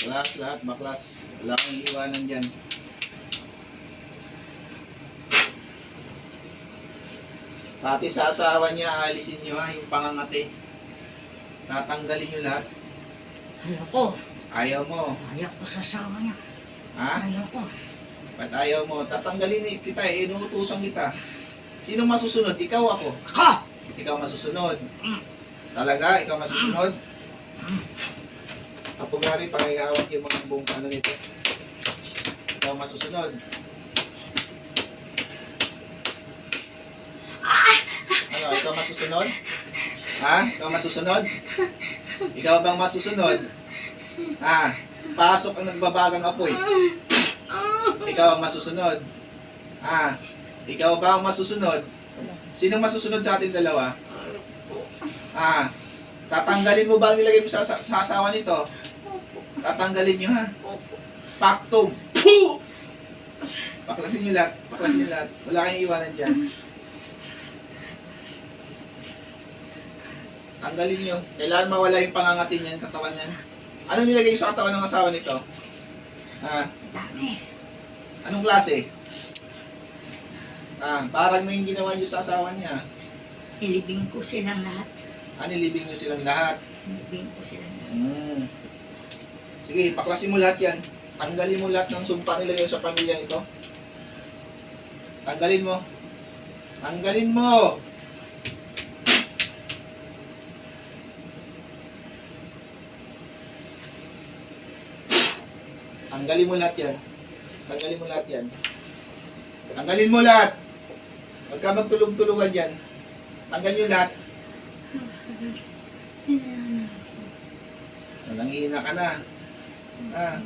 Lahat, baklas. Wala kang iiwanan dyan. Pati sa asawa niya, alisin nyo ha, yung pangangati. Tatanggalin nyo lahat. Ayaw ko. Ayaw mo. Ayaw ko sa asawa niya. Ha? Ayaw ko. Ba't ayaw mo? Tatanggalin kita eh, inuutusan kita. Sino masusunod? Ikaw ako? Ako! Ikaw masusunod. Talaga? Ikaw masusunod? Kapag nga rin, pakihawak yung mga buong ano nito. Ikaw masusunod. Ano? Ikaw masusunod? Ha? Ikaw masusunod? Ikaw bang masusunod? Ha? Pasok ang nagbabagang apoy. Ikaw ang masusunod. Ha? Ikaw ba ang masusunod? Sino masusunod sa ating dalawa? Ah, tatanggalin mo ba ang nilagay mo sa asawa nito? Tatanggalin nyo ha? Paktum! Puh! Paklasin nyo lahat. Paklasin nyo lahat. Wala kayong iwanan dyan. Tanggalin nyo. Kailangan mawala yung pangangati niyan, katawan niyan. Anong nilagay sa katawan ng asawa nito? Ah, Dami. anong klase? Ah, parang na yung ginawa nyo sa asawa niya. Nilibing ko silang lahat. Nilibing nyo silang lahat. Nilibing ko silang lahat. Sige, paklasin mo lahat yan. Tanggalin mo lahat ng sumpa nilagay sa pamilya ito. Tanggalin mo. Tanggalin mo! Tanggalin mo lahat yan. Tanggalin mo lahat yan. Tanggalin mo lahat. Huwag ka magtulog-tulugan yan. Tanggalin nyo lahat. Nangihina ka na. Ah.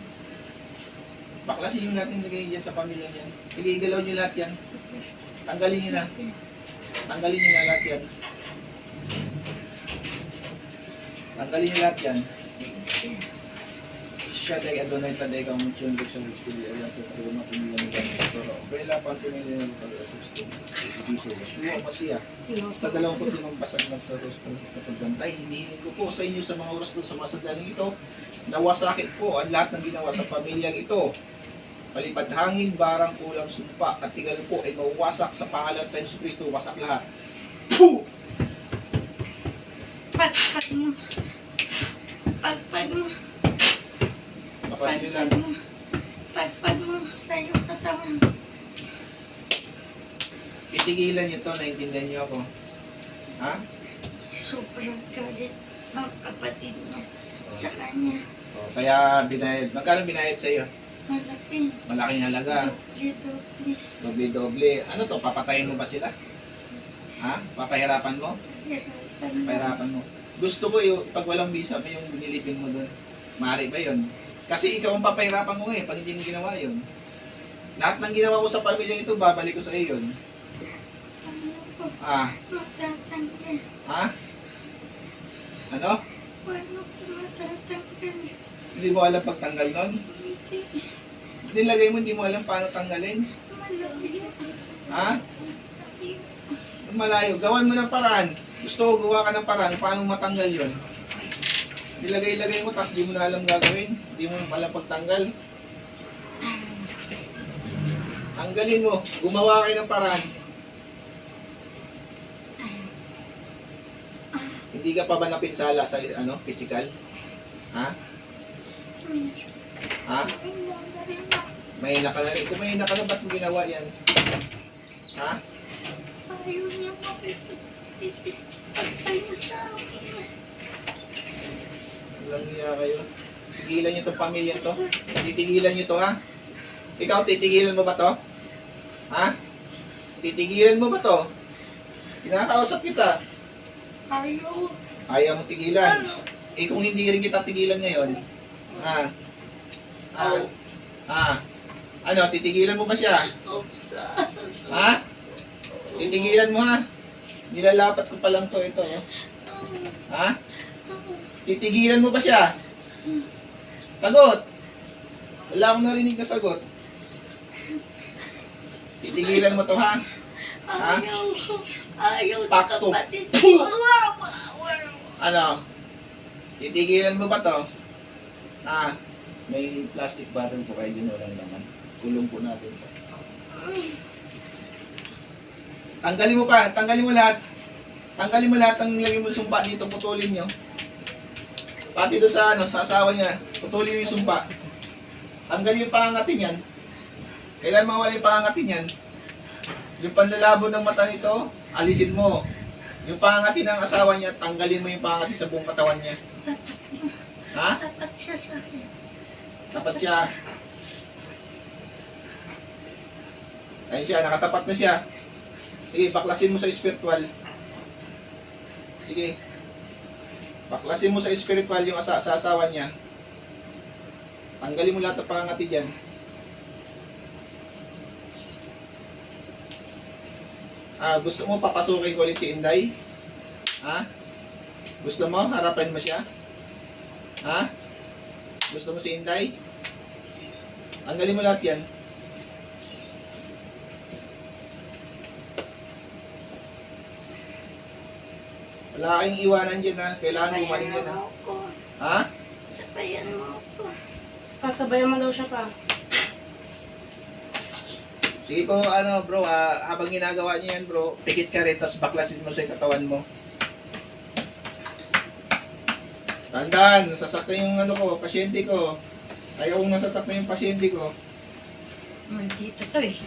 Baklasin yung lahat yung lagay dyan sa pamilya niyan. Sige, igalaw nyo lahat yan. Tanggalin nyo na. Tanggalin nyo na lahat yan. Tanggalin nyo lahat yan. Siya tayo Adonai taday kang mutsyon sa Rixpili ay natin pero mapilihan ng ganito. Pero kaya pa ito na yung pag-assist dito. Suwa pa siya. Sa 25 basag na sa Rosco na pagbantay, hinihiling ko po sa inyo sa mga oras doon sa mga sandaling ito, nawasakit po ang lahat ng ginawa sa pamilyang ito. Palipad hangin, barang kulang sumpa, at tigal po ay mawasak sa pangalan ng Yesu Kristo, wasak lahat. Puh! Pagpag mo. Pagpag mo. Baklasin nyo lang. Pagpag mo. Pagpag mo sa iyong katawan. Titigilan nyo to, naintindihan nyo ako. Ha? Sobrang galit ng kapatid niya sa kanya. O, kaya binayad. Magkano binayad sa iyo? Malaki. Malaking halaga. Doble-doble. Doble-doble. Ano to? Papatayin mo ba sila? Ha? Papahirapan mo? Hirapan mo. Pahirapan mo. Gusto ko yung pag walang visa pa yung nilipin mo doon. Maaari ba yun? Kasi ikaw ang papahirapan mo ngayon pag hindi mo ginawa yun. Lahat ng ginawa ko sa pamilya ito, babalik ko sa iyo yun. Ano ko? Ah, Matatanggal. ha? Ano? Paano ko matatanggal? Hindi mo alam pagtanggal nun? Hindi. Nilagay mo, hindi mo alam paano tanggalin? Malayo. Ha? Malayo. Gawan mo ng paraan. Gusto ko gawa ka ng paraan. Paano matanggal yun? Nilagay-lagay mo, tapos di mo na alam gagawin. Di mo alam pagtanggal. Tanggalin mo. Gumawa kayo ng paraan. Hindi ka pa ba napinsala sa ano, physical? Ha? Ha? May ka na rin. Kung may ka na, ba't mo ginawa yan? Ha? Ayaw niya makipag-tayo sa akin. Walang niya kayo. Tigilan niyo itong pamilya to. Titigilan niyo to, ha? Ikaw, titigilan mo ba to? Ha? Titigilan mo ba to? Kinakausap kita. Ayaw. Ayaw mo tigilan. Eh kung hindi rin kita tigilan ngayon, ha? Ha? Ha? Ano, titigilan mo ba siya? Opsa. Ha? Titigilan mo, ha? Nilalapat ko pa lang to, ito, oh. Ha? Titigilan mo ba siya? Sagot! Wala akong narinig na sagot. Titigilan mo to, ha? Ha? Ayaw. Ayaw na Pakto. kapatid. Puh! Ano? Titigilan mo ba to? Ha? May plastic bottle po kayo din, walang laman. Kulong po natin. Tanggalin mo pa, tanggalin mo lahat. Tanggalin mo lahat ng nilagay mo yung sumpa dito, putulin nyo. Pati doon sa sa asawa niya, putulin mo yung sumpa. Tanggalin yung pangangatin yan. Kailan mawala yung pangangatin yan? Yung panlalabo ng mata nito, alisin mo. Yung pangangatin ng asawa niya, tanggalin mo yung pangangatin sa buong katawan niya. Ha? Tapat siya sa akin. Tapat siya. Ayun siya, nakatapat na siya. Sige, baklasin mo sa spiritual. Sige. Baklasin mo sa spiritual yung sa asawa niya. Tanggalin mo lahat ng pangangati dyan. Gusto mo papasukin ko ulit si Inday? Ha? Gusto mo? Harapan mo siya? Ha? Gusto mo si Inday? Tanggalin mo lahat yan. Wala kayong iwanan dyan ha. Kailangan gumaling dyan ha. mo ako. Ha? Sabayan mo ako. Pasabayan mo daw siya pa. Sige po, bro, habang ginagawa niyo yan, bro, pikit ka rin, tapos baklasin mo sa katawan mo. Tandaan, nasasaktan yung pasyente ko. Ayaw kong nasasaktan yung pasyente ko. Maldito to eh.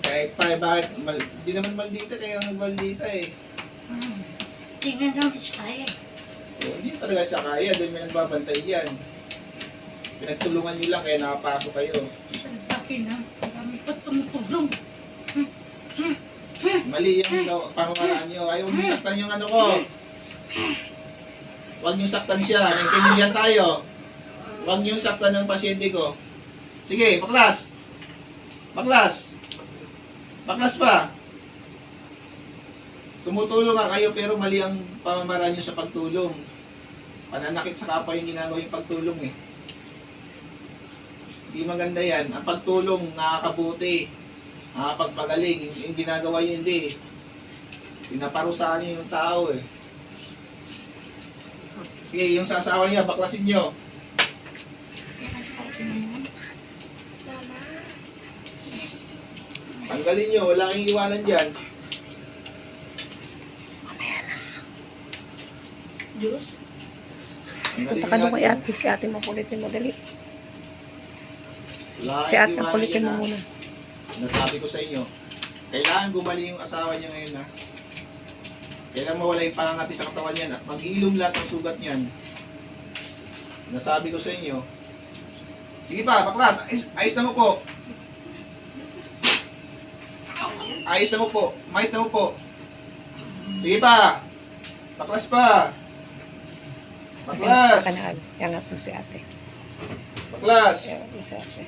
Kahit pa, bakit? Di naman maldita, kaya nagmaldita eh. Tingnan ng iskaya. Hindi talaga siya kaya, dahil may nagbabantay dyan. Pinagtulungan nyo lang, kaya nakapasok kayo. Sa laki na. Marami pa tumutulong. Mali yung pamamaraan nyo. Ayaw nyo saktan yung ko. Huwag nyo saktan siya. Naintindihan tayo. Huwag nyo saktan ng pasyente ko. Sige, baklas. Baklas. Baklas pa. Tumutulong nga kayo pero mali ang pamamaraan nyo sa pagtulong. Pananakit sa kapwa yung ginagawa yung pagtulong eh. Hindi maganda yan. Ang pagtulong nakakabuti. Nakakapagpagaling. Yung ginagawa nyo hindi. Pinaparusahan nyo yung tao eh. Okay, yung sa asawa niya, baklasin nyo. Mama. Tanggalin nyo, wala kang iwanan dyan. Juice? Tanggalin Punta ka nyo doon kay lahat ate. Si ate makulitin mo. Dali. yan. Wala Si kang ate, iwanan kulitin yan, mo ha. muna. Nasabi ko sa inyo, kailangan gumaling yung asawa niya ngayon ha. Kailangan mawala yung pangangati sa katawan niyan at mag-ilom lahat ng sugat niyan. Nasabi ko sa inyo. Sige pa, baklas, ayos na mo po. Ayos na mo po, mais na mo po. Sige pa, baklas pa. Baklas, Kanaan. Yangat mo si ate. baklas. Yangat mo si ate.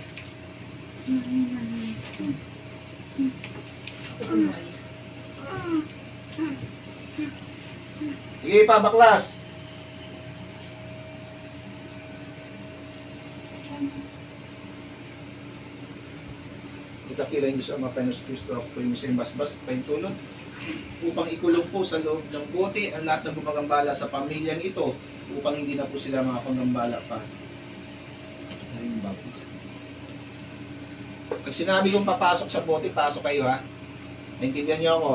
Sige pa, baklas. Itakilayin Diyos ang Mapanos Kristo ako yung basbas paintulot upang ikulong po sa loob ng bote ang lahat ng gumagambala sa pamilyang ito upang hindi na po sila makapanggambala pa. Pag sinabi kong papasok sa bote, pasok kayo ha. Naintindihan niyo ako?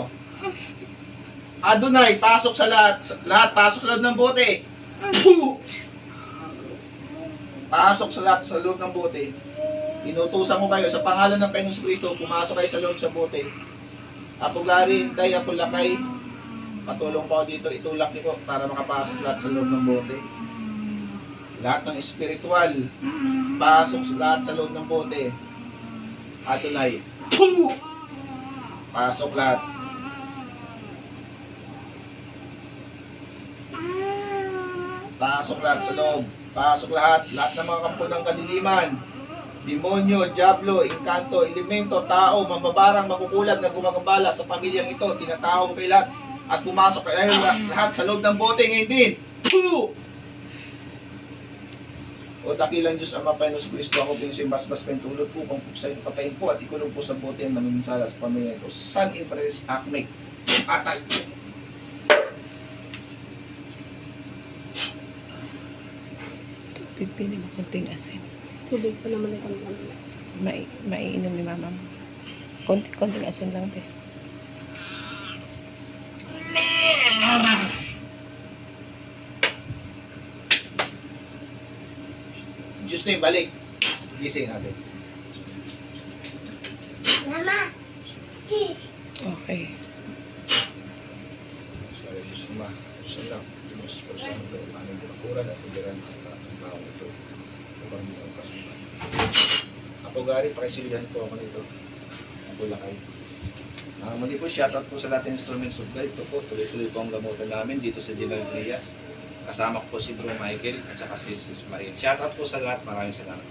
Adonai, pasok sa lahat. Lahat, pasok sa loob ng bote. Pasok sa lahat sa loob ng bote. Inutusan ko kayo sa pangalan ng Panginoon Kristo, pumasok kayo sa loob sa bote. Apuglari, hintay, apulakay. Patulong po dito, itulak niyo po para makapasok lahat sa loob ng bote. Lahat ng espiritual, pasok sa lahat sa loob ng bote. Adonai, pasok lahat. Pasok lahat sa loob. Pasok lahat. Lahat ng mga kampo ng kadiliman. Demonyo, diablo, engkanto, elemento, tao, mambabarang, makukulam na gumagambala sa pamilyang ito. Tinatawag kay lahat. At pumasok kayo lahat sa loob ng bote ngayon din. O dakilang Diyos Ama, Panginoon Kristo, ako pong simbasbas pentulot po, kung puksayin patayin po at ikulong po sa bote ang naminsala sa pamilya ito. San in Paris Acme. Atay. Pipili mo konting asin. Tubig pa naman itong ano. Maiinom ni mama mo. Konting asin lang, be. Diyos na yung balik. Gising natin. Mama! Cheese! Okay. Sorry, Diyos na. Diyos na lang. Diyos na lang. Anong bukakuran at pigiran ang tao nito. Upang nito ang kasukan. Apo Gary, pakisilihan po ako nito. Ako lakay. Muli po, shoutout po sa lahat ng instruments of God. Ito po, tuloy-tuloy po ang gamutan namin dito sa General Trias. Kasama ko po si Bro Michael at saka si Sis Marie. Shoutout po sa lahat. Maraming salamat.